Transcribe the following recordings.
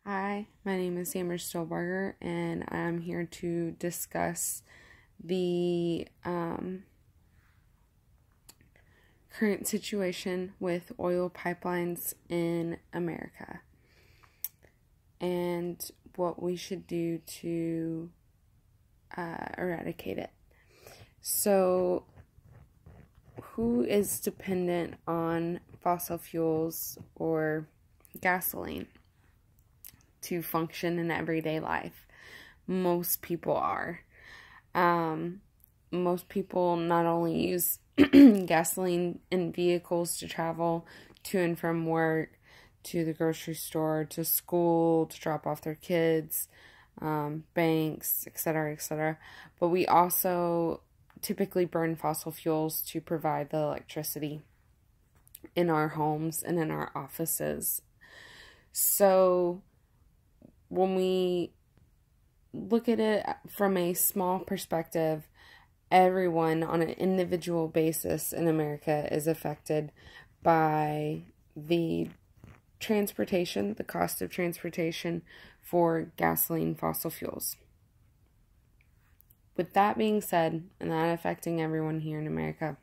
Hi, my name is Sammer Stolberger, and I'm here to discuss the current situation with oil pipelines in America and what we should do to eradicate it. So, who is dependent on fossil fuels or gasoline to function in everyday life? Most people are. Most people not only use gasoline in vehicles to travel to and from work, to the grocery store, to school, to drop off their kids, banks, etc., etc. But we also typically burn fossil fuels to provide the electricity in our homes and in our offices. So when we look at it from a small perspective, everyone on an individual basis in America is affected by the cost of transportation for gasoline fossil fuels. With that being said, and that affecting everyone here in America,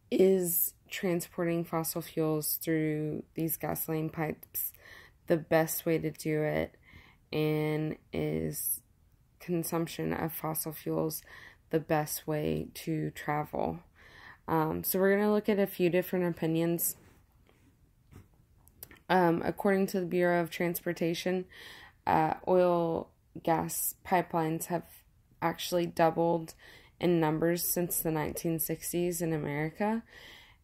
is transporting fossil fuels through these gasoline pipes the best way to do it, and is consumption of fossil fuels the best way to travel? So we're going to look at a few different opinions. According to the Bureau of Transportation, oil gas pipelines have actually doubled in numbers since the 1960s in America,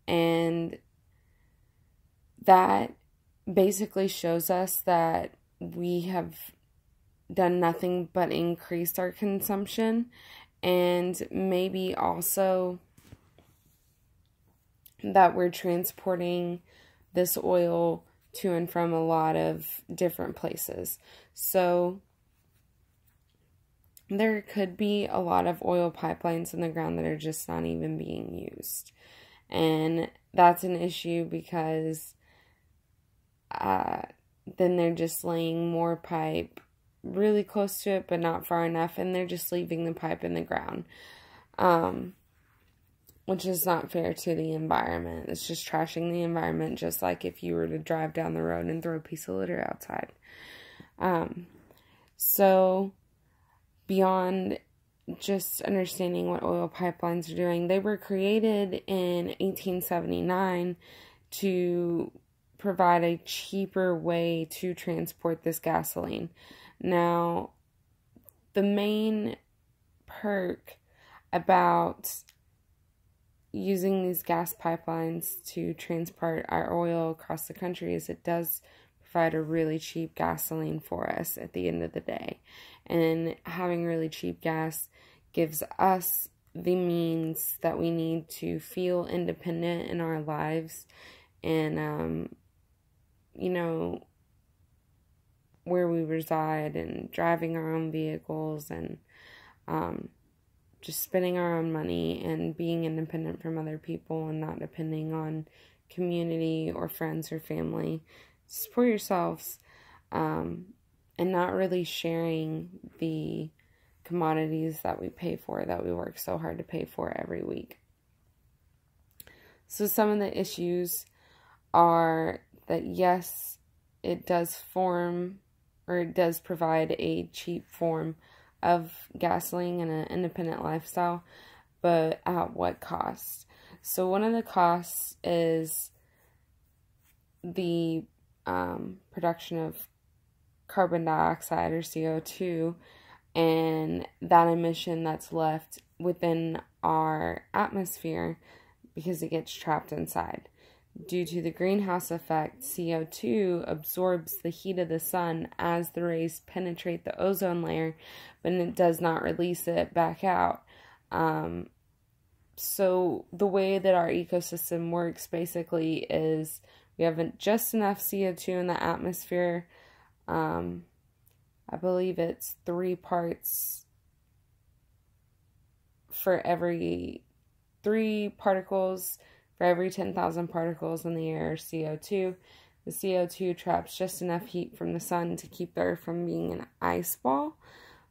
and that basically shows us that we have done nothing but increased our consumption, and maybe also that we're transporting this oil to and from a lot of different places. So there could be a lot of oil pipelines in the ground that are just not even being used. And that's an issue because then they're just laying more pipe really close to it, but not far enough, and they're just leaving the pipe in the ground, which is not fair to the environment. It's just trashing the environment, just like if you were to drive down the road and throw a piece of litter outside. So beyond just understanding what oil pipelines are doing, they were created in 1879 to provide a cheaper way to transport this gasoline. Now, the main perk about using these gas pipelines to transport our oil across the country is it does provide a really cheap gasoline for us at the end of the day. And having really cheap gas gives us the means that we need to feel independent in our lives, and where we reside, and driving our own vehicles, and just spending our own money and being independent from other people and not depending on community or friends or family. Support yourselves, and not really sharing the commodities that we pay for, that we work so hard to pay for every week. So some of the issues are that, yes, it does provide a cheap form of gasoline and an independent lifestyle, but at what cost? So one of the costs is the production of carbon dioxide, or CO2, and that emission that's left within our atmosphere because it gets trapped inside. Due to the greenhouse effect, CO2 absorbs the heat of the sun as the rays penetrate the ozone layer, but it does not release it back out. So the way that our ecosystem works basically is we have just enough CO2 in the atmosphere. I believe it's 3 parts for every 3 particles for every 10,000 particles in the air, CO2. The CO2 traps just enough heat from the sun to keep the Earth from being an ice ball,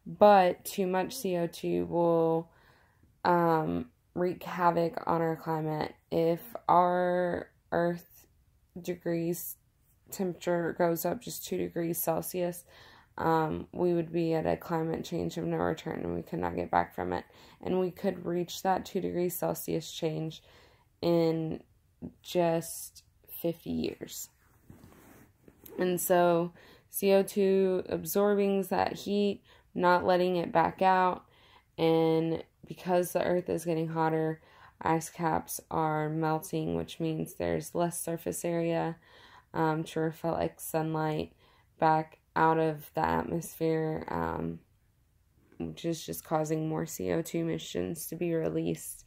but too much CO2 will wreak havoc on our climate. If our Earth degrees temperature goes up just 2 degrees Celsius, we would be at a climate change of no return, and we could not get back from it. And we could reach that 2 degrees Celsius change in just 50 years. And so CO2 absorbing that heat, not letting it back out, and because the Earth is getting hotter, ice caps are melting, which means there's less surface area to reflect sunlight back out of the atmosphere, which is just causing more CO2 emissions to be released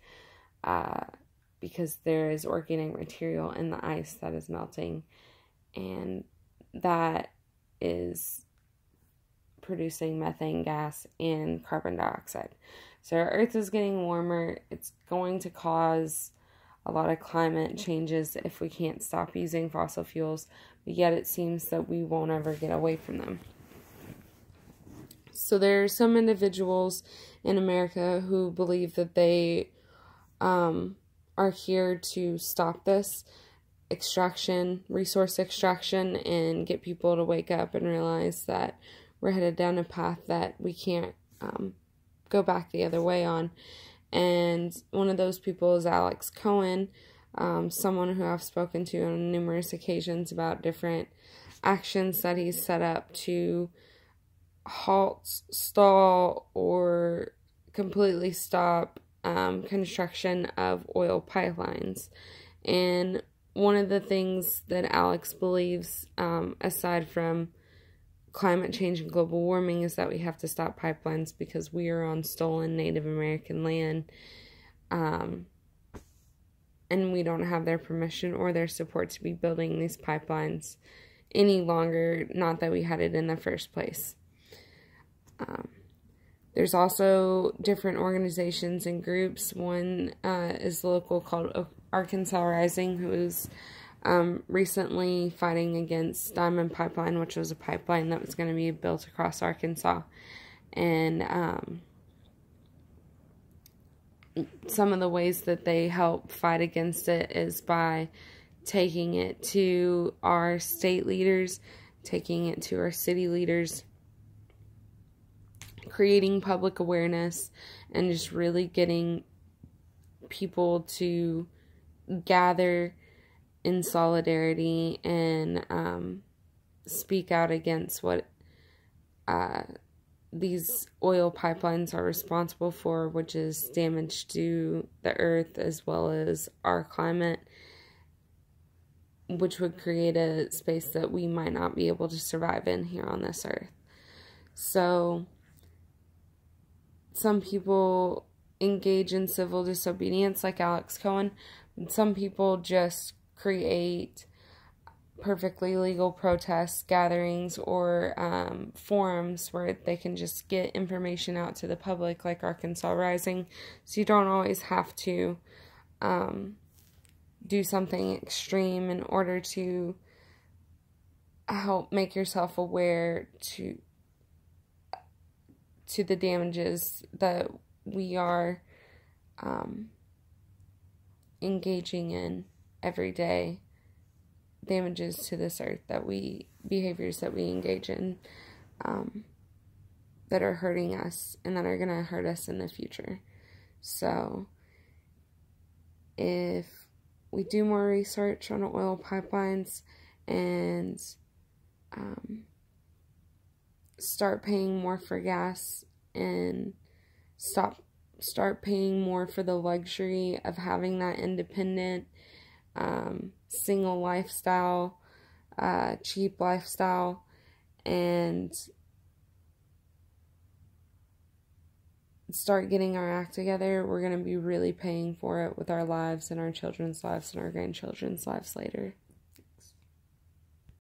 because there is organic material in the ice that is melting, and that is producing methane gas and carbon dioxide. So our Earth is getting warmer. It's going to cause a lot of climate changes if we can't stop using fossil fuels, but yet it seems that we won't ever get away from them. So there are some individuals in America who believe that they are here to stop this extraction, resource extraction, and get people to wake up and realize that we're headed down a path that we can't go back the other way on. And one of those people is Alex Cohen, someone who I've spoken to on numerous occasions about different actions that he's set up to halt, stall, or completely stop construction of oil pipelines. And one of the things that Alex believes, aside from climate change and global warming, is that we have to stop pipelines because we are on stolen Native American land, and we don't have their permission or their support to be building these pipelines any longer, not that we had it in the first place. There's also different organizations and groups. One is local called Arkansas Rising, who is recently fighting against Diamond Pipeline, which was a pipeline that was going to be built across Arkansas. And some of the ways that they help fight against it is by taking it to our state leaders, taking it to our city leaders, creating public awareness, and just really getting people to gather in solidarity and speak out against what these oil pipelines are responsible for, which is damage to the earth as well as our climate, which would create a space that we might not be able to survive in here on this earth. So some people engage in civil disobedience like Alex Cohen, and some people just create perfectly legal protests, gatherings, or forums where they can just get information out to the public, like Arkansas Rising. So you don't always have to do something extreme in order to help make yourself aware to the damages that we are engaging in every day, damages to this earth behaviors that we engage in that are hurting us and that are going to hurt us in the future. So if we do more research on oil pipelines and start paying more for gas and start paying more for the luxury of having that independent single lifestyle, cheap lifestyle, and start getting our act together, we're going to be really paying for it with our lives and our children's lives and our grandchildren's lives later.